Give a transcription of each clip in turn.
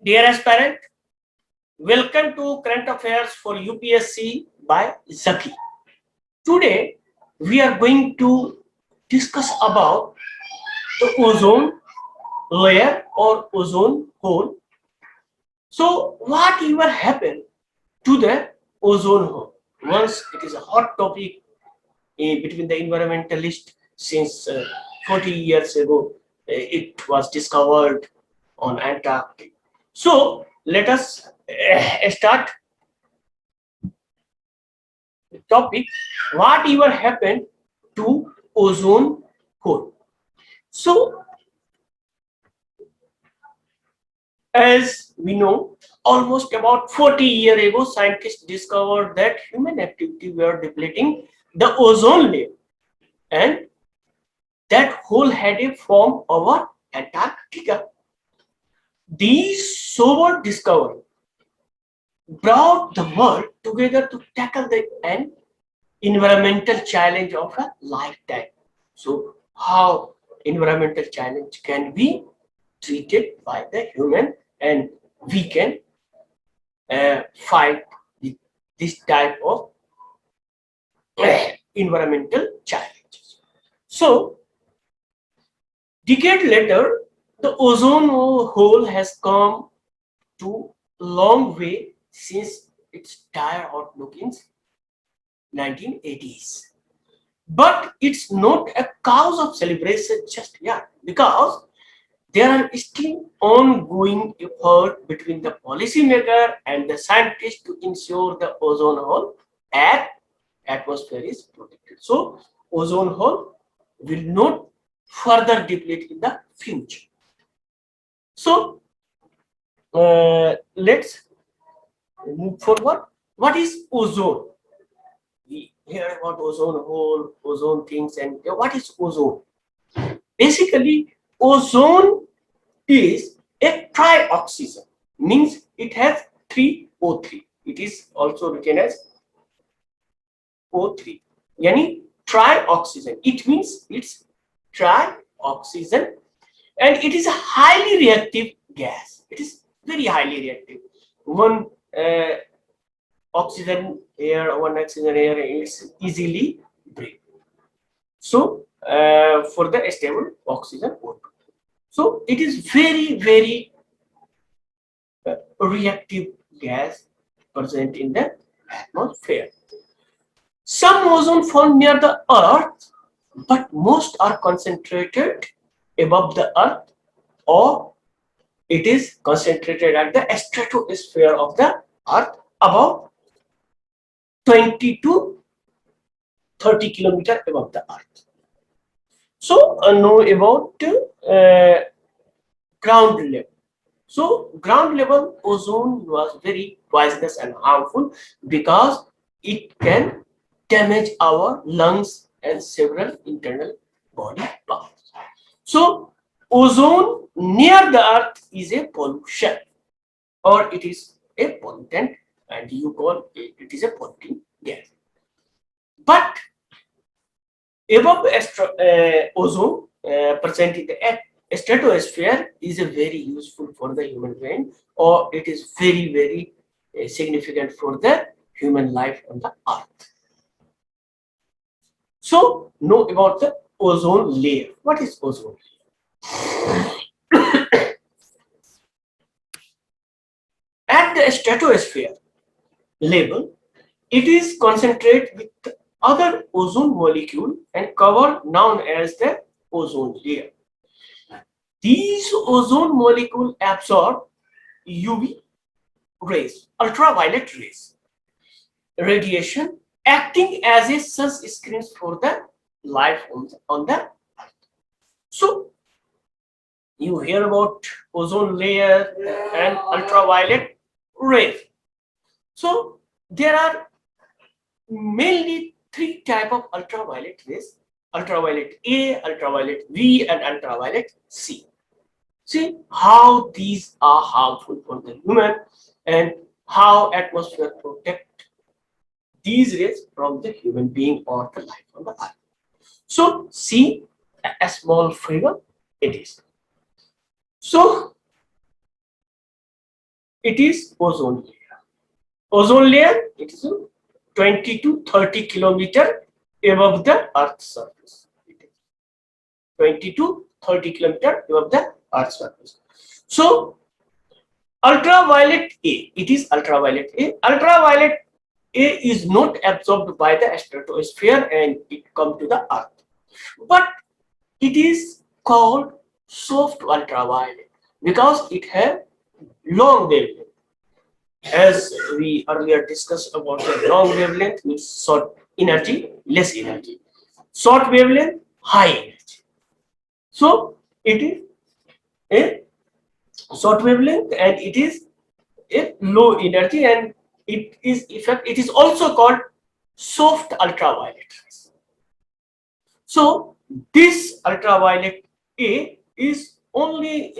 Dear aspirant, welcome to Current Affairs for UPSC by Zaki. Today, we are going to discuss about the ozone layer or ozone hole. So, what ever happened to the ozone hole? Once it is a hot topic between the environmentalists since 40 years ago, it was discovered on Antarctic. So, let us start topic, whatever happened to ozone hole. So as we know, almost about 40 years ago, scientists discovered that human activity were depleting the ozone layer, and that hole had a form over Antarctica. These sober discovery brought the world together to tackle an environmental challenge of a lifetime. So, how environmental challenge can be treated by the human, and we can fight this type of environmental challenges. So, decade later, the ozone hole has come to long way since its dire outlook in 1980s. But it's not a cause of celebration just yet, because there are still ongoing effort between the policymaker and the scientists to ensure the ozone hole at atmosphere is protected. So ozone hole will not further deplete in the future. So let's move forward. What is ozone? We hear about ozone hole, ozone things, and what is ozone? Basically, ozone is a trioxygen, means it has 3O3. It is also written as O3. Yani trioxygen. It means it's trioxygen, and it is a highly reactive gas. It is very highly reactive. One oxygen here, one oxygen here, it's easily break. So for the stable oxygen O2. So it is very reactive gas present in the atmosphere. Some ozone found near the earth, but most are concentrated above the earth, or it is concentrated at the stratosphere of the earth, about 20 to 30 kilometers above the earth. So know about ground level. So ground level ozone was very poisonous and harmful because it can damage our lungs and several internal body parts. So ozone near the earth is a pollution, or it is a pollutant, and you call it is a polluting gas. But above ozone present in the stratosphere is a very useful for the human brain, or it is very significant for the human life on the earth. So know about the ozone layer. What is ozone layer? At the stratosphere level, it is concentrate with other ozone molecule and cover known as the ozone layer. These ozone molecule absorb UV rays, ultraviolet rays, radiation, acting as a sunscreen for the life on the earth. So you hear about ozone layer and ultraviolet rays. So there are mainly three type of ultraviolet rays: ultraviolet A, ultraviolet V, and ultraviolet C. See how these are harmful for the human, and how atmosphere protect these rays from the human being or the life on the earth. So see a small figure it is. So it is ozone layer. Ozone layer, it is 20 to 30 kilometer above the Earth's surface. 20 to 30 kilometer above the Earth's surface. So ultraviolet A, it is ultraviolet A. Ultraviolet A is not absorbed by the stratosphere and it comes to the Earth. But it is called soft ultraviolet because it has long wavelength. As we earlier discussed about the long wavelength means short energy, less energy. Short wavelength, high energy. So it is a short wavelength and it is a low energy, and it is also called soft ultraviolet. So this ultraviolet A is only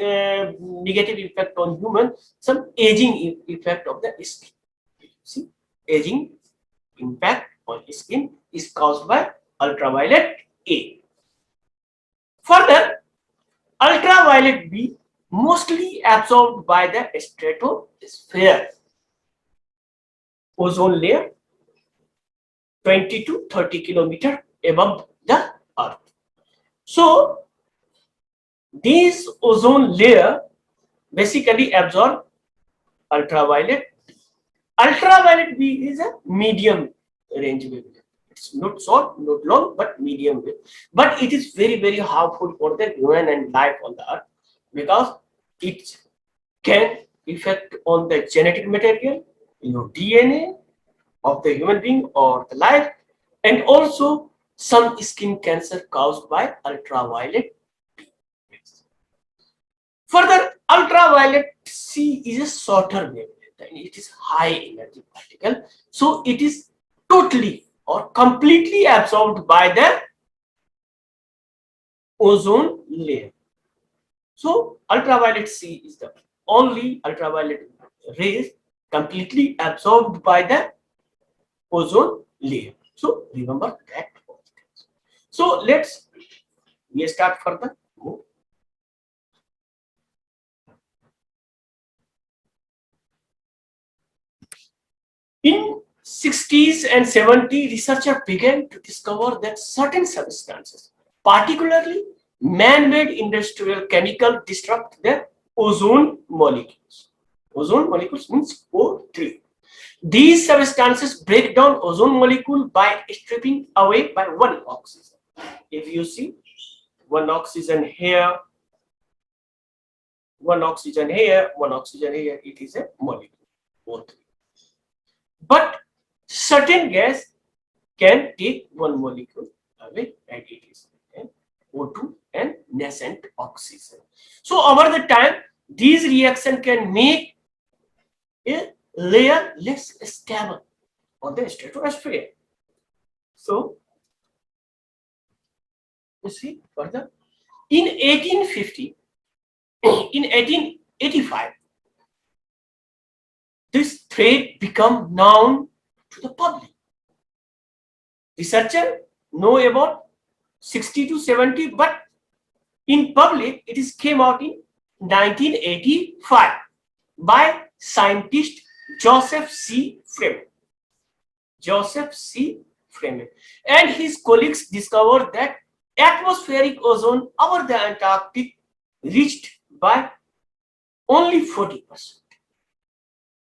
negative effect on human, some aging effect of the skin. See, aging impact on skin is caused by ultraviolet A. Further, ultraviolet B mostly absorbed by the stratosphere, ozone layer 20 to 30 kilometer above the Earth. So this ozone layer basically absorb ultraviolet. Ultraviolet B is a medium range wavelength. It's not short, not long, but medium wave. But it is very, very harmful for the human and life on the Earth because it can affect on the genetic material, DNA of the human being or the life, and also some skin cancer caused by ultraviolet. Further, ultraviolet C is a shorter wavelength and it is high energy particle. So it is totally or completely absorbed by the ozone layer. So ultraviolet C is the only ultraviolet rays completely absorbed by the ozone layer. So remember that. So we start further. In 60s and 70s, researchers began to discover that certain substances, particularly man-made industrial chemicals, disrupt the ozone molecules. Ozone molecules means O3. These substances break down ozone molecule by stripping away by one oxygen. If you see one oxygen here, one oxygen here, one oxygen here, it is a molecule O3. But certain gas can take one molecule away and it is O2 and nascent oxygen. So over the time, these reactions can make a layer less stable on the stratosphere. So you see further, in 1850, in 1885, this threat became known to the public. Researchers know about 60 to 70, but in public it is came out in 1985 by scientist Joseph C. Freeman. Joseph C. Freeman and his colleagues discovered that atmospheric ozone over the Antarctic reached by only 40%.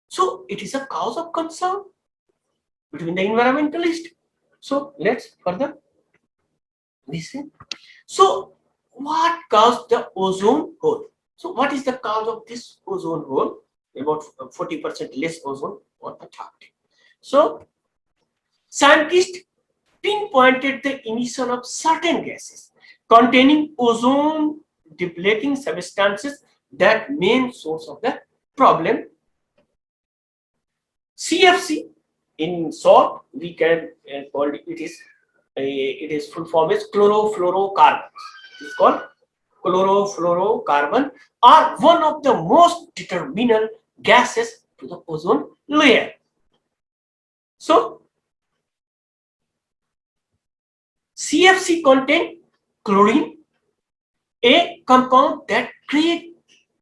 So it is a cause of concern between the environmentalists. So let's further listen. So what caused the ozone hole? So what is the cause of this ozone hole? About 40% less ozone on Antarctic. So scientists pinpointed the emission of certain gases containing ozone depleting substances that main source of the problem. CFC, in short, we can call it is full form is chlorofluorocarbon. It is called chlorofluorocarbon are one of the most determinant gases to the ozone layer. So CFC contain chlorine, a compound that creates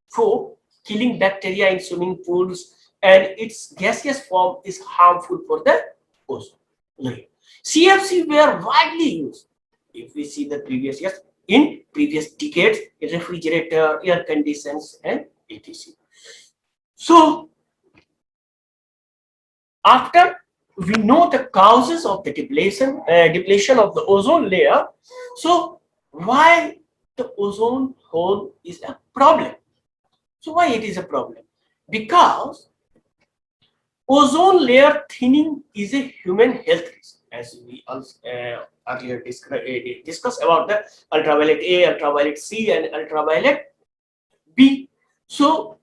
foam killing bacteria in swimming pools, and its gaseous form is harmful for the ozone layer. CFC were widely used, if we see the previous years, in previous decades, in refrigerator, air conditions, and etc. So, after we know the causes of the depletion of the ozone layer, so why the ozone hole is a problem? So why it is a problem? Because ozone layer thinning is a human health risk, as we also, earlier discussed about the ultraviolet A, ultraviolet C, and ultraviolet B. So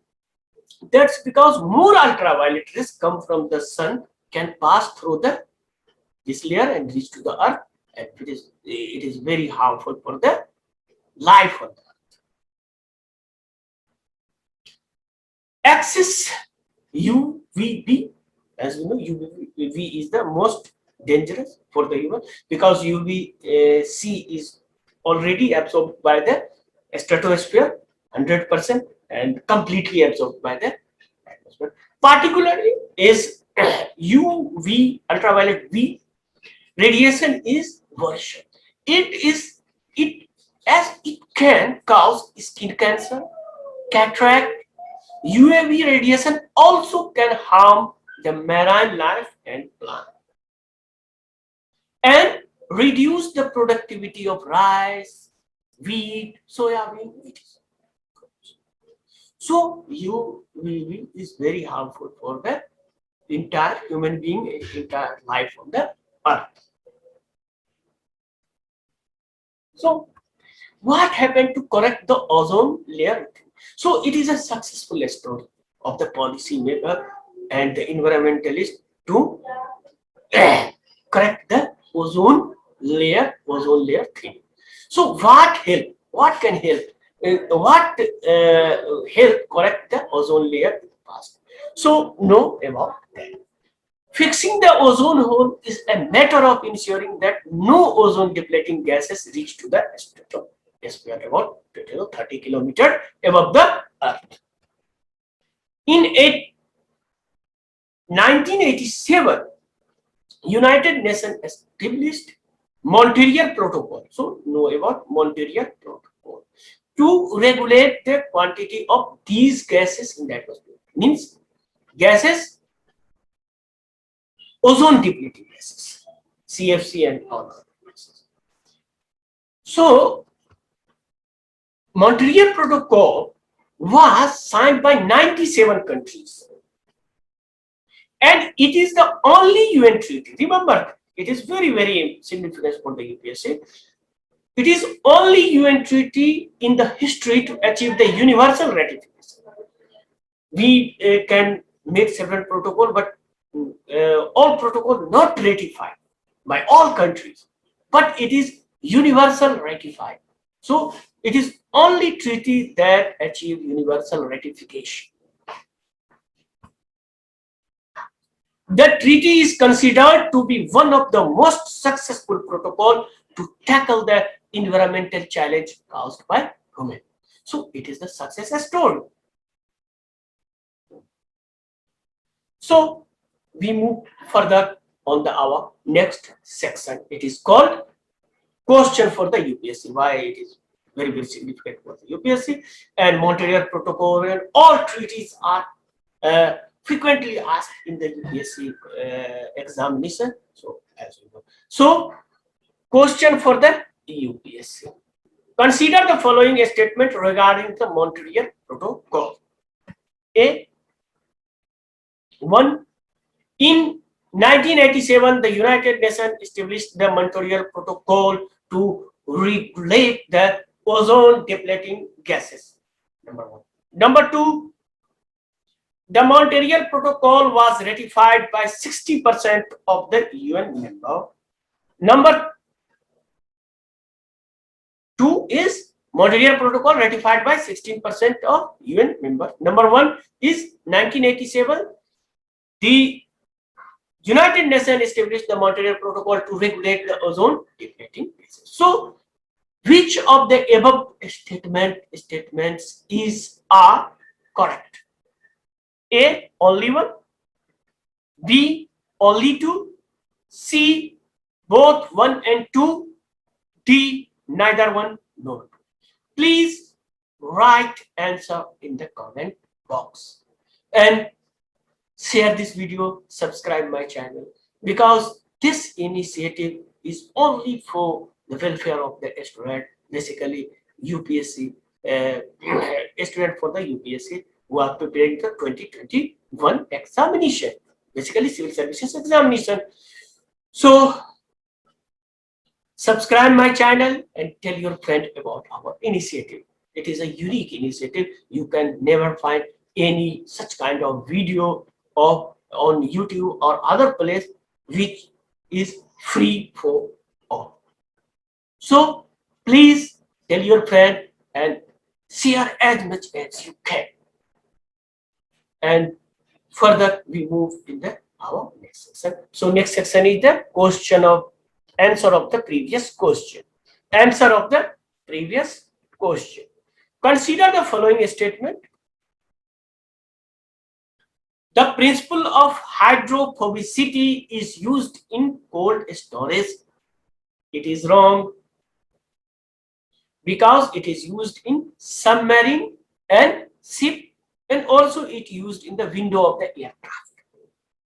that's because more ultraviolet rays come from the sun, can pass through this layer and reach to the earth, and it is very harmful for the life on the earth. Excess UVB, as we know, UVB is the most dangerous for the human, because UVC is already absorbed by the stratosphere 100% and completely absorbed by the atmosphere. Particularly is UV, ultraviolet B radiation is worse. It as it can cause skin cancer, cataract. UAV radiation also can harm the marine life and plant and reduce the productivity of rice, wheat, soybean. So UVB is very harmful for the entire human being, entire life on the earth. So what happened to correct the ozone layer? So it is a successful story of the policy maker and the environmentalist to correct the ozone layer thing. So what help? What can help? What help correct the ozone layer past? So know about that. Fixing the ozone hole is a matter of ensuring that no ozone depleting gases reach to the stratosphere about 30 kilometers above the earth. In 1987, United Nations established Montreal Protocol. So know about Montreal Protocol to regulate the quantity of these gases in the atmosphere. Means gases, ozone depleting gases, CFC and all. So Montreal Protocol was signed by 97 countries, and it is the only UN treaty. Remember, it is very significant for the UPSC. It is only UN treaty in the history to achieve the universal ratification. We can make several protocol, but all protocol not ratified by all countries, but it is universal ratified. So it is only treaty that achieve universal ratification. The treaty is considered to be one of the most successful protocol to tackle the environmental challenge caused by human. So it is the success story. So we move further on our next section. It is called question for the UPSC. Why it is very significant for the UPSC, and Montreal Protocol and all treaties are frequently asked in the UPSC examination. So as you know, so question for the UPSC. Consider the following statement regarding the Montreal Protocol. One, in 1987, the United Nations established the Montreal Protocol to regulate the ozone depleting gases. Number one. Number two, the Montreal Protocol was ratified by 60% of the UN member. Number two is Montreal Protocol ratified by 16% of UN member. Number one is 1987. The United Nations established the Montreal Protocol to regulate the ozone depleting gases. So, which of the above statements is correct? A, only one. B, only two. C, both 1 and 2. D, neither one nor two. Please write answer in the comment box and share this video, subscribe my channel, because this initiative is only for the welfare of the student, basically UPSC, student for the UPSC who are preparing the 2021 examination, basically civil services examination. So subscribe my channel and tell your friend about our initiative. It is a unique initiative. You can never find any such kind of video of on YouTube or other place which is free for all. So please tell your friend and share as much as you can. And further we move in the our next section. So next section is the question of answer of the previous question. Answer of the previous question. Consider the following statement. The principle of hydrophobicity is used in cold storage. It is wrong because it is used in submarine and ship, and also it used in the window of the aircraft.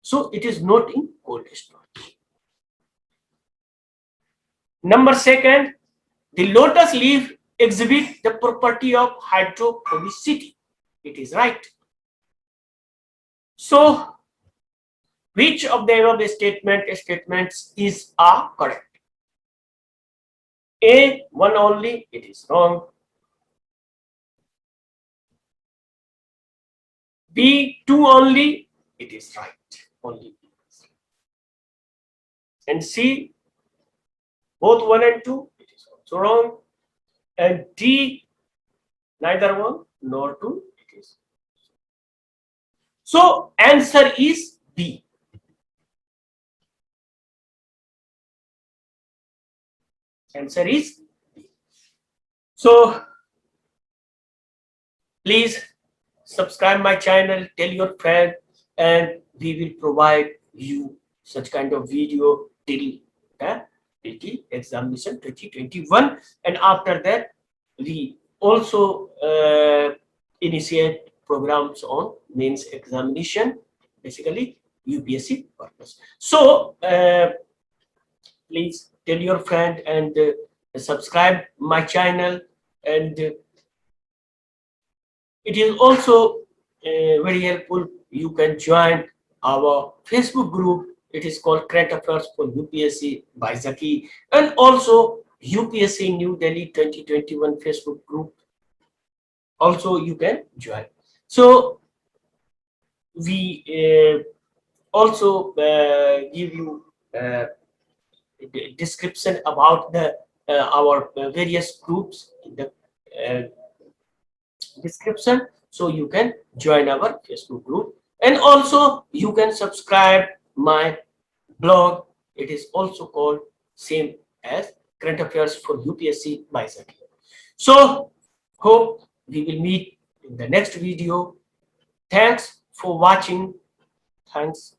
So it is not in cold storage. Number second, the lotus leaf exhibit the property of hydrophobicity. It is right. So which of the above statements is correct? A, one only, it is wrong. B, two only, it is right. Only. And C, both 1 and 2, it is also wrong. And D, neither 1 nor 2, it is. So answer is B. Answer is B. So please subscribe my channel, tell your friend, and we will provide you such kind of video till the examination 2021. And after that, we also initiate programs on mains examination, basically UPSC purpose. So please tell your friend and subscribe my channel, and it is also very helpful. You can join our Facebook group. It is called Current Affairs for UPSC by Zaki, and also UPSC New Delhi 2021 Facebook group. Also, you can join. So we also give you description about the our various groups in the description, so you can join our Facebook group, and also you can subscribe my blog. It is also called same as Current Affairs for UPSC by Zaki. So hope we will meet in the next video. Thanks for watching. Thanks.